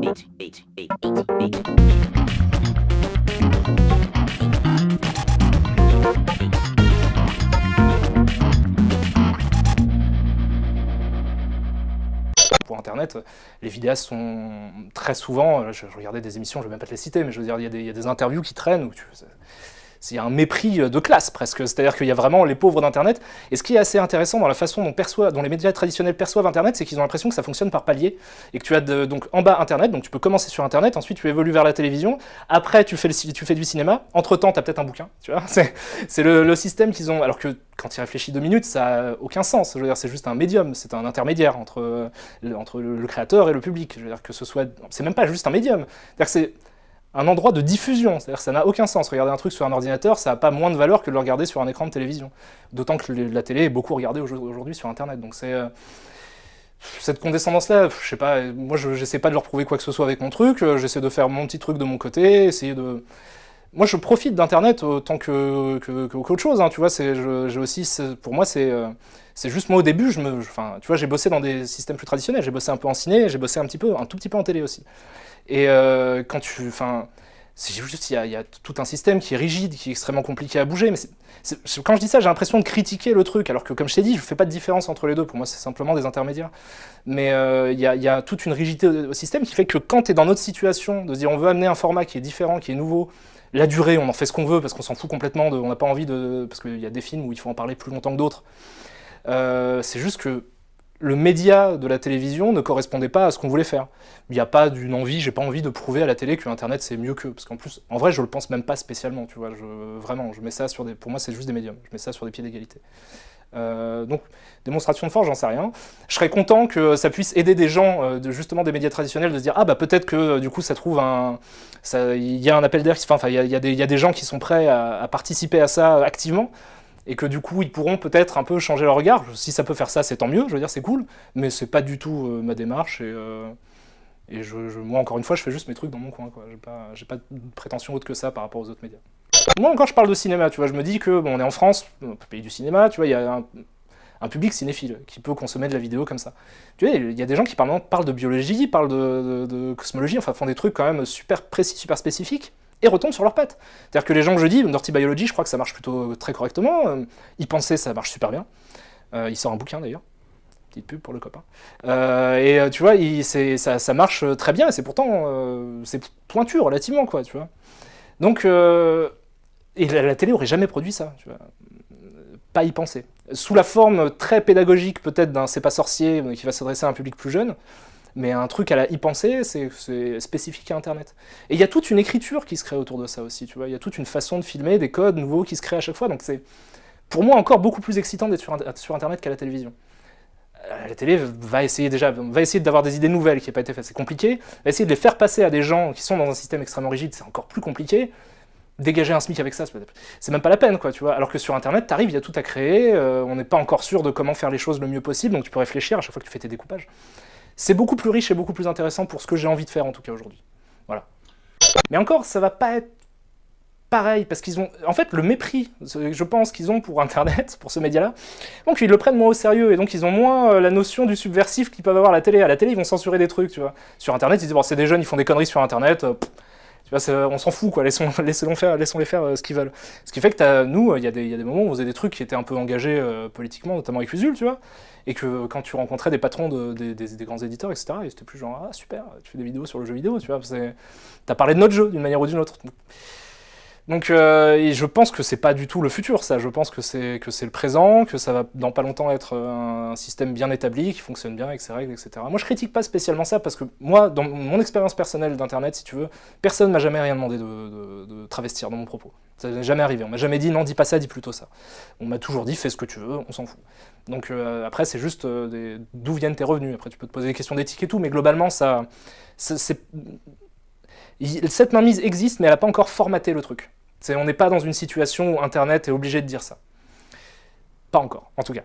Pour Internet, les vidéastes sont très souvent, je regardais des émissions, je ne vais même pas te les citer, mais je veux dire, il y a des interviews qui traînent où il y a un mépris de classe presque, c'est-à-dire qu'il y a vraiment les pauvres d'Internet. Et ce qui est assez intéressant dans la façon dont les médias traditionnels perçoivent Internet, c'est qu'ils ont l'impression que ça fonctionne par palier, et que tu as donc en bas Internet, donc tu peux commencer sur Internet, ensuite tu évolues vers la télévision, après tu fais du cinéma, entre-temps tu as peut-être un bouquin, tu vois, c'est le système qu'ils ont, alors que quand il réfléchit 2 minutes, ça n'a aucun sens, je veux dire, c'est juste un médium, c'est un intermédiaire entre le créateur et le public, je veux dire, c'est même pas juste un médium, c'est-à-dire que c'est un endroit de diffusion, c'est-à-dire que ça n'a aucun sens. Regarder un truc sur un ordinateur, ça n'a pas moins de valeur que de le regarder sur un écran de télévision. D'autant que la télé est beaucoup regardée aujourd'hui sur Internet. Donc c'est cette condescendance-là, je sais pas, moi j'essaie pas de leur prouver quoi que ce soit avec mon truc, j'essaie de faire mon petit truc de mon côté, essayer de... Moi je profite d'Internet autant qu'autre chose, hein, tu vois, j'ai aussi, pour moi c'est juste moi au début, tu vois, j'ai bossé dans des systèmes plus traditionnels, j'ai bossé un peu en ciné, j'ai bossé un tout petit peu en télé aussi. Et c'est juste, il y a tout un système qui est rigide, qui est extrêmement compliqué à bouger, mais quand je dis ça, j'ai l'impression de critiquer le truc, alors que comme je t'ai dit, je fais pas de différence entre les deux, pour moi c'est simplement des intermédiaires. Mais il y a toute une rigidité au système qui fait que quand tu es dans notre situation, de se dire on veut amener un format qui est différent, qui est nouveau, la durée, on en fait ce qu'on veut, parce qu'on s'en fout complètement, on n'a pas envie parce qu'il y a des films où il faut en parler plus longtemps que d'autres. C'est juste que le média de la télévision ne correspondait pas à ce qu'on voulait faire. Il n'y a pas d'une envie, j'ai pas envie de prouver à la télé que Internet c'est mieux qu'eux, parce qu'en plus, en vrai, je le pense même pas spécialement, tu vois, vraiment, je mets ça pour moi c'est juste des médiums, je mets ça sur des pieds d'égalité. Donc, démonstration de force, j'en sais rien. Je serais content que ça puisse aider des gens, justement des médias traditionnels, de se dire ah bah peut-être que du coup ça trouve il y a un appel d'air, il y a des gens qui sont prêts à participer à ça activement, et que du coup ils pourront peut-être un peu changer leur regard. Si ça peut faire ça, c'est tant mieux, je veux dire c'est cool, mais c'est pas du tout ma démarche, et moi encore une fois je fais juste mes trucs dans mon coin, quoi. J'ai pas de prétention autre que ça par rapport aux autres médias. Moi encore je parle de cinéma, tu vois, je me dis que bon, on est en France, pays du cinéma, tu vois, il y a un public cinéphile qui peut consommer de la vidéo comme ça. Tu vois, il y a des gens qui parlent de biologie, parlent de cosmologie, enfin font des trucs quand même super précis, super spécifiques, et retombent sur leurs pattes. C'est-à-dire que les gens que je dis, Dirty Biology, je crois que ça marche plutôt très correctement, Y penser, ça marche super bien. Il sort un bouquin d'ailleurs, petite pub pour le copain. Tu vois, ça marche très bien, et c'est pourtant c'est pointu relativement, quoi, tu vois. Donc, et la télé aurait jamais produit ça, tu vois. Pas y penser. Sous la forme très pédagogique peut-être d'un C'est pas sorcier qui va s'adresser à un public plus jeune, mais un truc à la y penser, c'est spécifique à Internet. Et il y a toute une écriture qui se crée autour de ça aussi, tu vois. Il y a toute une façon de filmer, des codes nouveaux qui se créent à chaque fois, donc c'est pour moi encore beaucoup plus excitant d'être sur Internet qu'à la télévision. La télé va essayer d'avoir des idées nouvelles qui n'ont pas été faites, c'est compliqué. Va essayer de les faire passer à des gens qui sont dans un système extrêmement rigide, c'est encore plus compliqué. Dégager un SMIC avec ça, c'est même pas la peine, quoi, tu vois. Alors que sur Internet, t'arrives, il y a tout à créer, on n'est pas encore sûr de comment faire les choses le mieux possible, donc tu peux réfléchir à chaque fois que tu fais tes découpages. C'est beaucoup plus riche et beaucoup plus intéressant pour ce que j'ai envie de faire, en tout cas, aujourd'hui. Voilà. Mais encore, ça va pas être pareil, parce qu'ils ont... En fait, le mépris, je pense, qu'ils ont pour Internet, pour ce média-là, donc ils le prennent moins au sérieux, et donc ils ont moins la notion du subversif qu'ils peuvent avoir à la télé. À la télé, ils vont censurer des trucs, tu vois. Sur Internet, ils disent, bon, c'est des jeunes, ils font des conneries sur Internet, tu vois, on s'en fout, quoi. Laissons-les faire ce qu'ils veulent. Ce qui fait que nous, il y a des moments où on faisait des trucs qui étaient un peu engagés politiquement, notamment avec Usul, tu vois, et que quand tu rencontrais des patrons des grands éditeurs, etc., ils étaient plus genre, ah super, tu fais des vidéos sur le jeu vidéo, tu vois, t'as parlé de notre jeu d'une manière ou d'une autre. Donc et je pense que c'est pas du tout le futur, ça. Je pense que c'est le présent, que ça va dans pas longtemps être un système bien établi, qui fonctionne bien avec ses règles, etc. Moi, je critique pas spécialement ça, parce que moi, dans mon expérience personnelle d'Internet, si tu veux, personne m'a jamais rien demandé de travestir dans mon propos. Ça n'est jamais arrivé. On m'a jamais dit non, dis pas ça, dis plutôt ça. On m'a toujours dit fais ce que tu veux, on s'en fout. Donc après, c'est juste d'où viennent tes revenus. Après, tu peux te poser des questions d'éthique et tout, mais globalement, cette mainmise existe, mais elle n'a pas encore formaté le truc. On n'est pas dans une situation où Internet est obligé de dire ça. Pas encore, en tout cas.